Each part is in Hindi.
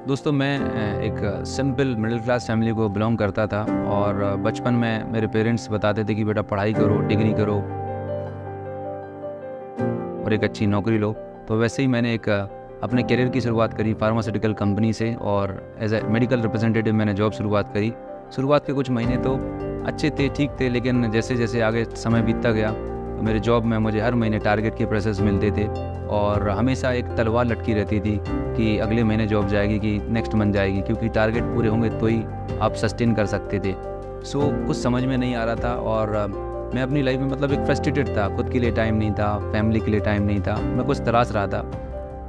दोस्तों मैं एक सिंपल मिडिल क्लास फैमिली को बिलोंग करता था और बचपन में मेरे पेरेंट्स बताते थे कि बेटा पढ़ाई करो, डिग्री करो और एक अच्छी नौकरी लो। तो वैसे ही मैंने एक अपने करियर की शुरुआत करी फार्मास्यूटिकल कंपनी से और एज ए मेडिकल रिप्रेजेंटेटिव मैंने जॉब शुरुआत करी। शुरुआत के कुछ महीने तो अच्छे थे, ठीक थे, लेकिन जैसे जैसे आगे समय बीतता गया तो मेरे जॉब में मुझे हर महीने टारगेट के प्रेशर्स मिलते थे और हमेशा एक तलवार लटकी रहती थी कि अगले महीने जॉब जाएगी कि नेक्स्ट मंथ जाएगी, क्योंकि टारगेट पूरे होंगे तो ही आप सस्टेन कर सकते थे। सो कुछ समझ में नहीं आ रहा था और मैं अपनी लाइफ में एक फ्रस्ट्रेटेड था। खुद के लिए टाइम नहीं था, फैमिली के लिए टाइम नहीं था, मैं कुछ तलाश रहा था।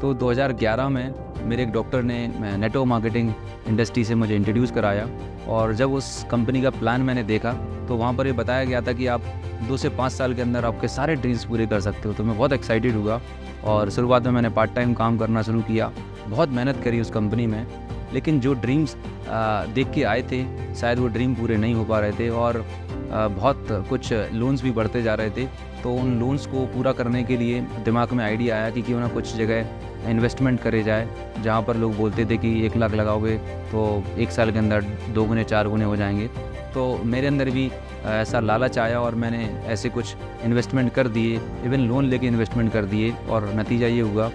तो 2011 में मेरे एक डॉक्टर ने नेटवर्क मार्केटिंग इंडस्ट्री से मुझे इंट्रोड्यूस कराया और जब उस कंपनी का प्लान मैंने देखा तो वहाँ पर ये बताया गया था कि आप 2 से 5 साल के अंदर आपके सारे ड्रीम्स पूरे कर सकते हो। तो मैं बहुत एक्साइटेड हुआ और शुरुआत में मैंने पार्ट टाइम काम करना शुरू किया। बहुत मेहनत करी उस कंपनी में, लेकिन जो ड्रीम्स देख के आए थे शायद वो ड्रीम पूरे नहीं हो पा रहे थे और बहुत कुछ लोन्स भी बढ़ते जा रहे थे। तो उन लोन्स को पूरा करने के लिए दिमाग में आइडिया आया कि क्यों ना कुछ जगह इन्वेस्टमेंट करे जाए, जहाँ पर लोग बोलते थे कि 1 लाख लगाओगे तो 1 साल के अंदर 2 गुने 4 गुने हो जाएंगे। तो मेरे अंदर भी ऐसा लालच आया और मैंने ऐसे कुछ इन्वेस्टमेंट कर दिए, इवन लोन लेके इन्वेस्टमेंट कर दिए और नतीजा ये हुआ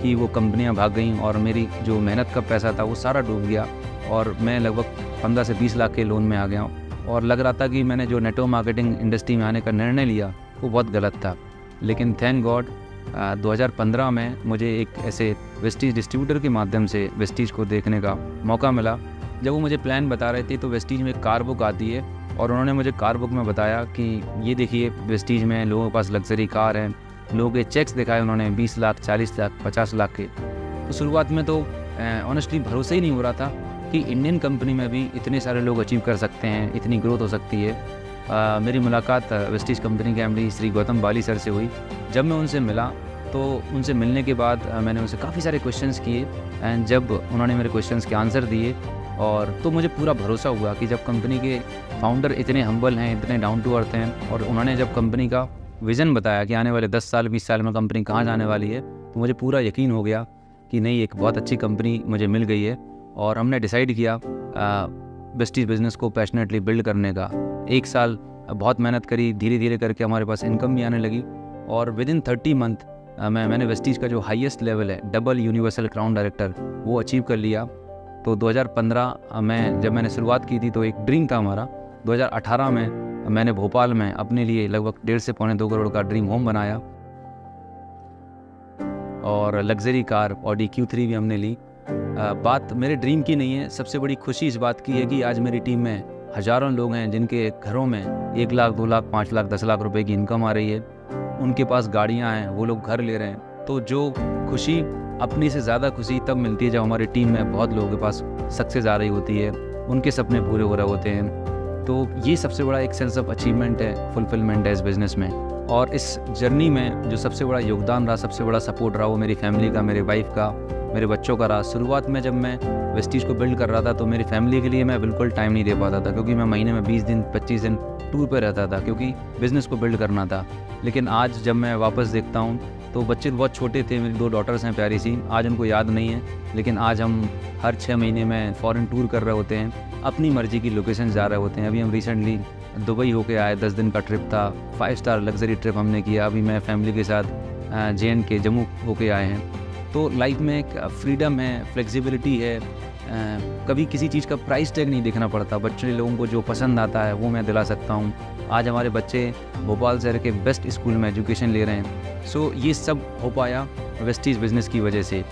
कि वो कंपनियां भाग गईं और मेरी जो मेहनत का पैसा था वो सारा डूब गया और मैं लगभग 15 से 20 लाख के लोन में आ गया और लग रहा था कि मैंने जो नेटवर्क मार्केटिंग इंडस्ट्री में आने का निर्णय लिया वो बहुत गलत था। लेकिन थैंक गॉड 2015 में मुझे एक ऐसे वेस्टीज डिस्ट्रीब्यूटर के माध्यम से वेस्टीज को देखने का मौका मिला। जब वो मुझे प्लान बता रहे थे तो वेस्टीज में एक कार बुक आती है और उन्होंने मुझे कार बुक में बताया कि ये देखिए वेस्टीज में लोगों के पास लग्जरी कार है। लोगों के चेक्स दिखाए उन्होंने 20 लाख, 40 लाख, 50 लाख के। तो शुरुआत में तो ऑनेस्टली भरोसा ही नहीं हो रहा था कि इंडियन कंपनी में भी इतने सारे लोग अचीव कर सकते हैं, इतनी ग्रोथ हो सकती है। मेरी मुलाकात वेस्टीज कंपनी के एमडी श्री गौतम बाली सर से हुई। जब मैं उनसे मिला तो उनसे मिलने के बाद मैंने उनसे काफ़ी सारे क्वेश्चंस किए एंड जब उन्होंने मेरे क्वेश्चंस के आंसर दिए और तो मुझे पूरा भरोसा हुआ कि जब कंपनी के फाउंडर इतने हम्बल हैं, इतने डाउन टू अर्थ हैं और उन्होंने जब कंपनी का विज़न बताया कि आने वाले 10 साल 20 साल में कंपनी कहाँ जाने वाली है, तो मुझे पूरा यकीन हो गया कि नहीं, एक बहुत अच्छी कंपनी मुझे मिल गई है। और हमने डिसाइड किया वेस्टीज बिज़नेस को पैशनेटली बिल्ड करने का। 1 साल बहुत मेहनत करी, धीरे धीरे करके हमारे पास इनकम भी आने लगी और विदिन 30 मंथ मैंने वेस्टीज का जो हाईएस्ट लेवल है डबल यूनिवर्सल क्राउन डायरेक्टर वो अचीव कर लिया। तो 2015 में जब मैंने शुरुआत की थी तो एक ड्रीम था हमारा। 2018 में मैंने भोपाल में अपने लिए लगभग 1.5 से पौने 2 करोड़ का ड्रीम होम बनाया और लग्जरी कार ऑडी Q3 भी हमने ली। बात मेरे ड्रीम की नहीं है, सबसे बड़ी खुशी इस बात की है कि आज मेरी टीम में हज़ारों लोग हैं जिनके घरों में 1 लाख, 2 लाख, 5 लाख, 10 लाख रुपए की इनकम आ रही है। उनके पास गाड़ियां हैं, वो लोग घर ले रहे हैं। तो जो खुशी अपनी से ज़्यादा खुशी तब मिलती है जब हमारी टीम में बहुत लोगों के पास सक्सेस आ रही होती है, उनके सपने पूरे हो रहे होते हैं। तो ये सबसे बड़ा एक सेंस ऑफ अचीवमेंट है, फुलफिलमेंट है इस बिज़नेस में। और इस जर्नी में जो सबसे बड़ा योगदान रहा, सबसे बड़ा सपोर्ट रहा वो मेरी फैमिली का, मेरे वाइफ का, मेरे बच्चों का रहा। शुरुआत में जब मैं वेस्टीज को बिल्ड कर रहा था तो मेरी फैमिली के लिए मैं बिल्कुल टाइम नहीं दे पाता था, क्योंकि मैं महीने में 20 दिन 25 दिन टूर पे रहता था, क्योंकि बिज़नेस को बिल्ड करना था। लेकिन आज जब मैं वापस देखता हूँ तो बच्चे बहुत छोटे थे, मेरी 2 डॉटर्स हैं प्यारी सी, आज उनको याद नहीं है, लेकिन आज हम हर 6 महीने में फॉरेन टूर कर रहे होते हैं, अपनी मर्जी की लोकेशन जा रहे होते हैं। अभी हम रिसेंटली दुबई होके आए, 10 दिन का ट्रिप था, 5 स्टार लग्जरी ट्रिप हमने किया। अभी मैं फैमिली के साथ JNK जम्मू होके आए हैं। तो लाइफ में एक फ्रीडम है, फ्लेक्सिबिलिटी है, कभी किसी चीज़ का प्राइस टैग नहीं देखना पड़ता। बच्चे लोगों को जो पसंद आता है वो मैं दिला सकता हूँ। आज हमारे बच्चे भोपाल शहर के बेस्ट स्कूल में एजुकेशन ले रहे हैं। सो ये सब हो पाया वेस्टीज बिज़नेस की वजह से।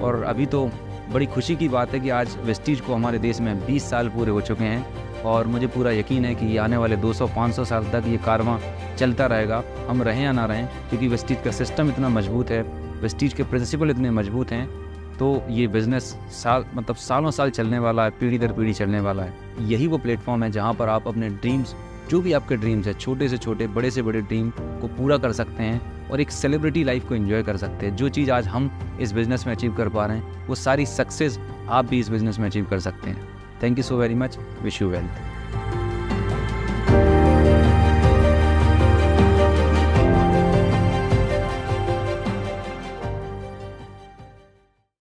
और अभी तो बड़ी खुशी की बात है कि आज वेस्टीज को हमारे देश में 20 साल पूरे हो चुके हैं और मुझे पूरा यकीन है कि आने वाले 200-500 साल तक ये कारवां चलता रहेगा, हम रहें या ना रहें, क्योंकि वेस्टीज का सिस्टम इतना मजबूत है, वेस्टीज के प्रिंसिपल इतने मजबूत हैं। तो ये बिज़नेस सालों साल चलने वाला है, पीढ़ी दर पीढ़ी चलने वाला है। यही वो प्लेटफॉर्म है जहाँ पर आप अपने ड्रीम्स, जो भी आपके ड्रीम्स है, छोटे से छोटे, बड़े से बड़े ड्रीम को पूरा कर सकते हैं और एक सेलिब्रिटी लाइफ को एंजॉय कर सकते हैं। जो चीज़ आज हम इस बिज़नेस में अचीव कर पा रहे हैं वो सारी सक्सेस आप भी इस बिज़नेस में अचीव कर सकते हैं। Thank you so very much. Wish you wealth.